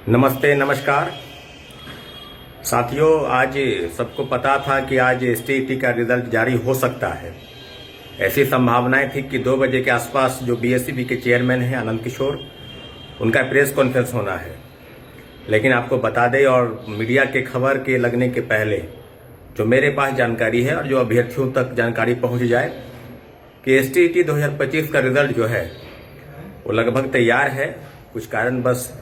नमस्ते नमस्कार साथियों, आज सबको पता था कि आज एसटीईटी का रिजल्ट जारी हो सकता है। ऐसी संभावनाएं थी कि 2 बजे के आसपास जो बीएसईबी के चेयरमैन हैं आनंद किशोर, उनका प्रेस कॉन्फ्रेंस होना है। लेकिन आपको बता दें और मीडिया के खबर के लगने के पहले जो मेरे पास जानकारी है और जो अभ्यर्थियों तक जानकारी पहुंच जाए कि एसटीईटी 2025 का रिजल्ट जो है वो लगभग तैयार है। कुछ कारण बस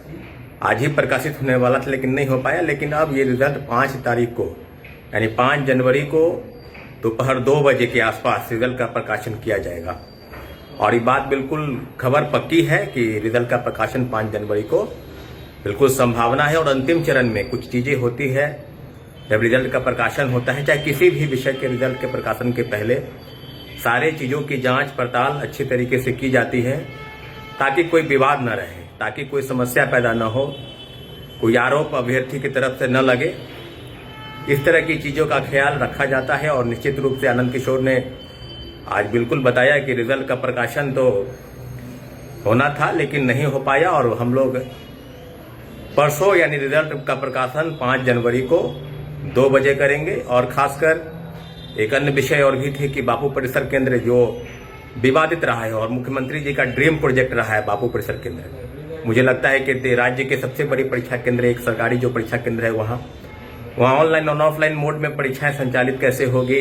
आज ही प्रकाशित होने वाला था लेकिन नहीं हो पाया। लेकिन अब ये रिजल्ट 5 तारीख को यानी 5 जनवरी को दोपहर 2 बजे के आसपास रिजल्ट का प्रकाशन किया जाएगा। और ये बात बिल्कुल खबर पक्की है कि रिजल्ट का प्रकाशन 5 जनवरी को बिल्कुल संभावना है। और अंतिम चरण में कुछ चीजें होती है जब रिजल्ट का प्रकाशन होता है, चाहे किसी भी विषय के रिजल्ट के प्रकाशन के पहले सारे चीजों की जांच पड़ताल अच्छी तरीके से की जाती है ताकि कोई विवाद न रहे, ताकि कोई समस्या पैदा न हो, कोई आरोप अभ्यर्थी की तरफ से न लगे। इस तरह की चीजों का ख्याल रखा जाता है। और निश्चित रूप से आनंद किशोर ने आज बिल्कुल बताया कि रिजल्ट का प्रकाशन तो होना था लेकिन नहीं हो पाया और हम लोग परसों यानी रिजल्ट का प्रकाशन 5 जनवरी को 2 बजे करेंगे। और खासकर एक अन्य विषय और भी थे कि बापू परिसर केंद्र जो विवादित रहा है और मुख्यमंत्री जी का ड्रीम प्रोजेक्ट रहा है बापू परिसर केंद्र, मुझे लगता है कि राज्य के सबसे बड़ी परीक्षा केंद्र, एक सरकारी जो परीक्षा केंद्र है वहाँ ऑनलाइन और ऑफलाइन मोड में परीक्षाएं संचालित कैसे होगी,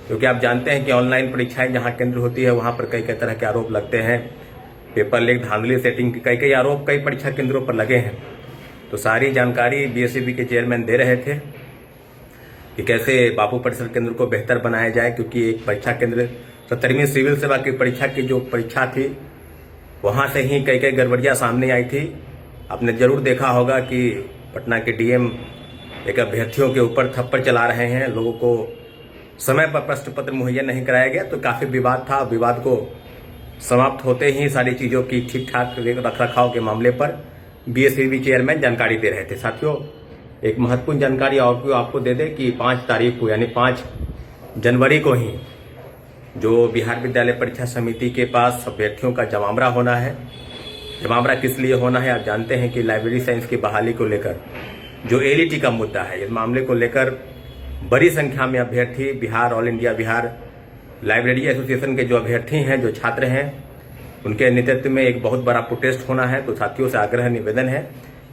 क्योंकि आप जानते हैं कि ऑनलाइन परीक्षाएं जहाँ केंद्र होती है वहाँ पर कई कई तरह के आरोप लगते हैं, पेपर लीक, धांधली, सेटिंग के कई आरोप कई परीक्षा केंद्रों पर लगे हैं। तो सारी जानकारी बीएसईबी के चेयरमैन दे रहे थे कि कैसे बापू परिसर केंद्र को बेहतर बनाया जाए, क्योंकि एक परीक्षा केंद्र 17वीं सिविल सेवा की परीक्षा की जो परीक्षा थी वहां से ही कई गड़बड़ियां सामने आई थी। आपने जरूर देखा होगा कि पटना के डीएम एक अभ्यर्थियों के ऊपर थप्पड़ चला रहे हैं, लोगों को समय पर प्रश्न पत्र मुहैया नहीं कराया गया, तो काफी विवाद था। विवाद को समाप्त होते ही सारी चीजों की ठीक ठाक रख रखाव के मामले पर बीएसईबी चेयरमैन जानकारी दे रहे थे। साथियों, एक महत्वपूर्ण जानकारी और आपको दे दें कि 5 तारीख को यानी 5 जनवरी को ही जो बिहार विद्यालय परीक्षा समिति के पास अभ्यर्थियों का जमावड़ा होना है। जमावड़ा किस लिए होना है? आप जानते हैं कि लाइब्रेरी साइंस की बहाली को लेकर जो एलईटी का मुद्दा है, इस मामले को लेकर बड़ी संख्या में अभ्यर्थी Bihar, all India Bihar library association के जो अभ्यर्थी हैं, जो छात्र हैं, उनके नेतृत्व में एक बहुत बड़ा प्रोटेस्ट होना है। तो साथियों से आग्रह निवेदन है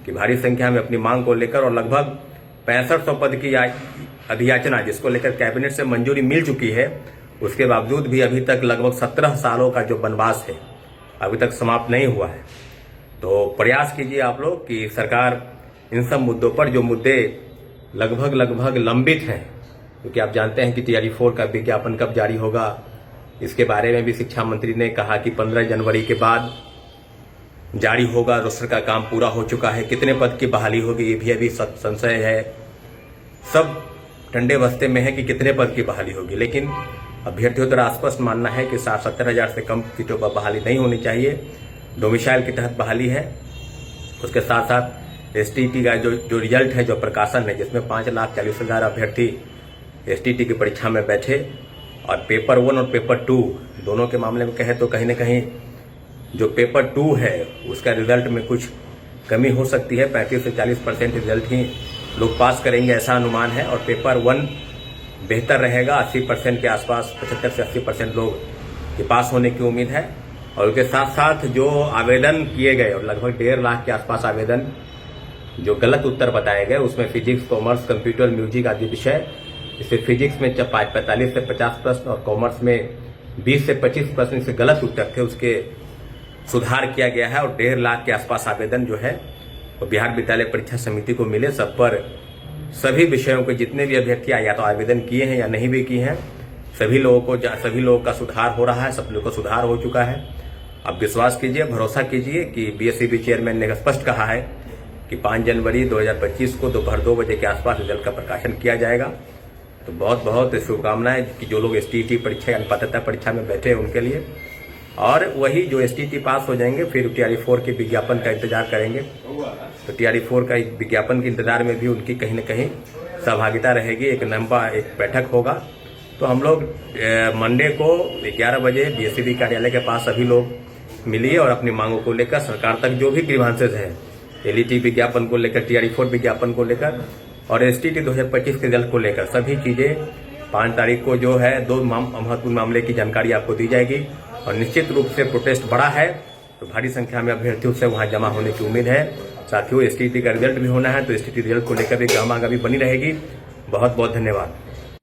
कि भारी संख्या में अपनी मांग को लेकर और लगभग 6500 पद की अधियाचना जिसको लेकर कैबिनेट से मंजूरी मिल चुकी है, उसके बावजूद भी अभी तक लगभग 17 सालों का जो वनवास है अभी तक समाप्त नहीं हुआ है। तो प्रयास कीजिए आप लोग कि सरकार इन सब मुद्दों पर, जो मुद्दे लगभग लंबित हैं, क्योंकि आप जानते हैं कि टीआरई 4 का विज्ञापन कब जारी होगा, इसके बारे में भी शिक्षा मंत्री ने कहा कि 15 जनवरी के बाद जारी होगा। रोस्टर का काम पूरा हो चुका है, कितने पद की बहाली होगी ये भी अभी संशय है। सब ठंडे बस्ते में है कि कितने पद की बहाली होगी, लेकिन अभ्यर्थियों द्वारा स्पष्ट मानना है कि 70,000 से कम सीटों पर बहाली नहीं होनी चाहिए। डोमिसाइल के तहत बहाली है। उसके साथ साथ एसटीईटी का जो रिजल्ट है, जो प्रकाशन है, जिसमें 5,40,000 अभ्यर्थी एसटीईटी की परीक्षा में बैठे और पेपर 1 और पेपर 2 दोनों के मामले में कहे तो कहीं न कहीं जो पेपर 2 है उसका रिजल्ट में कुछ कमी हो सकती है। 35 से 40% रिजल्ट ही लोग पास करेंगे, ऐसा अनुमान है। और पेपर 1 बेहतर रहेगा, 80% के आसपास, 75 से 80% लोग के पास होने की उम्मीद है। और उसके साथ साथ जो आवेदन किए गए और लगभग 1.5 लाख के आसपास आवेदन जो गलत उत्तर बताए गए, उसमें फिजिक्स, कॉमर्स, कंप्यूटर, म्यूजिक आदि विषय, इससे फिजिक्स में 45 से 50 प्रश्न और कॉमर्स में 20 से 25 प्रश्न से गलत उत्तर थे, उसके सुधार किया गया है। और 1.5 लाख के आसपास आवेदन जो है वो बिहार विद्यालय परीक्षा समिति को मिले। सब पर सभी विषयों के जितने भी अभ्यर्थी या तो आवेदन किए हैं या नहीं भी किए हैं, सभी लोगों का सुधार हो रहा है, सब लोगों का सुधार हो चुका है। अब विश्वास कीजिए, भरोसा कीजिए कि बीएसईबी चेयरमैन ने स्पष्ट कहा है कि 5 जनवरी 2025 को दोपहर 2 बजे के आसपास रिजल्ट का प्रकाशन किया जाएगा। तो बहुत बहुत शुभकामनाएं कि जो लोग एसटीईटी परीक्षा यानी पात्रता परीक्षा में बैठे हैं उनके लिए। और वही जो एसटीईटी पास हो जाएंगे फिर टीआरई 4 के विज्ञापन का इंतजार करेंगे। तो टीआरई 4 का विज्ञापन के इंतजार में भी उनकी कहीं न कहीं सहभागिता रहेगी। एक लंबा एक बैठक होगा। तो हम लोग मंडे को 11 बजे बीएसईबी कार्यालय के पास सभी लोग मिलिए और अपनी मांगों को लेकर सरकार तक जो भी ग्रीवांसेस है एलईटी विज्ञापन को लेकर, टीआरई 4 विज्ञापन को लेकर और एसटीटी 2025 के रिजल्ट को लेकर सभी चीजें 5 तारीख को जो है 2 महत्वपूर्ण मामले की जानकारी आपको दी जाएगी। और निश्चित रूप से प्रोटेस्ट बड़ा है तो भारी संख्या में अभ्यर्थियों से वहां जमा होने की उम्मीद है। साथियों, एसटीटी का रिजल्ट भी होना है तो एसटीटी रिजल्ट को लेकर भी गहमागहमी बनी रहेगी। बहुत बहुत धन्यवाद।